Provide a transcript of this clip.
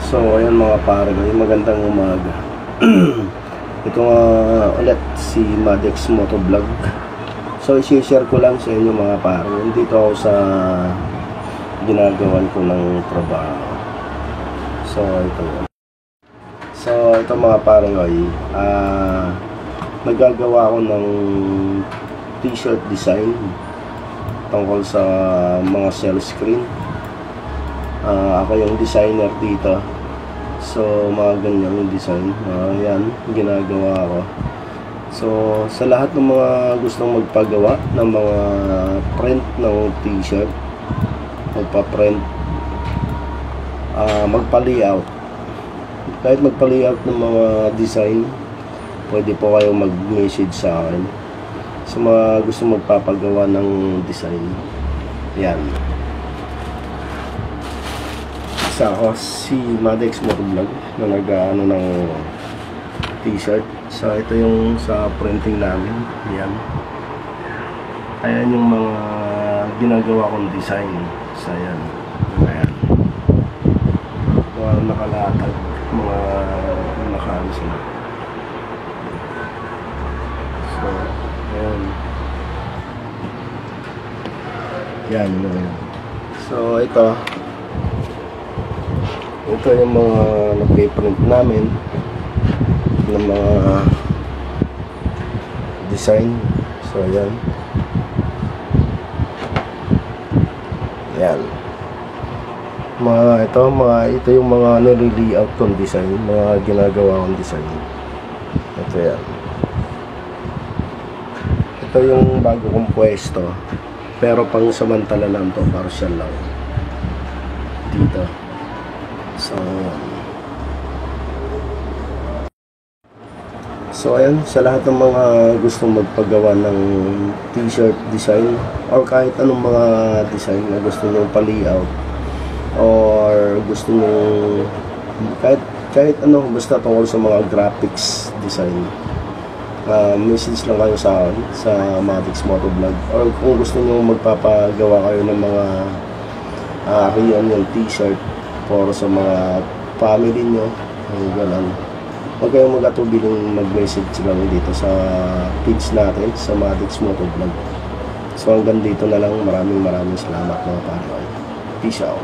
So ayan mga pare, magandang umaga. Ito nga ulit si Madex Motovlog. So i-share ko lang sa inyo mga pare. Dito ako sa ginagawan ko ng trabaho. So ito mga pare, nagagawa ako ng t-shirt design tungkol sa mga cell screen. Ako yung designer dito. So mga ganyan yung design. Yan, ginagawa ko. So sa lahat ng mga gustong magpagawa ng mga print ng t-shirt, magpa-print, magpa-layout, kahit magpa-layout ng mga design, pwede po kayo mag-message sa akin sa mga gustong magpapagawa ng design. Yan. Isa ako si Madex Motovlog na nag-ano ng t-shirt. So ito yung sa printing namin. Yan. Ayan yung mga ginagawa kong design. So ayan. Ayan. Mga nakalatag. Mga nakaano sila. So ayan. Yan. So ito yung mga nag-print namin ng mga design. So ayan. Yan. Ito yung mga nire-layout kong design, mga ginagawa kong design. Ito yan. Ito yung bago kong pwesto, pero pang samantala lang to, partial lang dito. So ayan, sa lahat ng mga gustong magpagawa ng t-shirt design or kahit anong mga design na gusto nyo pa-layout or gusto nyo kahit ano, basta tungkol sa mga graphics design, message lang kayo sa akin sa Madex Motovlog. Or kung gusto nyo magpapagawa kayo ng mga riyan yung t-shirt for sa mga family nyo, gano'n, huwag kayong mag-atubiling mag-message lang dito sa page natin sa Madex Motovlog. So hanggang dito na lang. Maraming salamat mga pare. Peace out.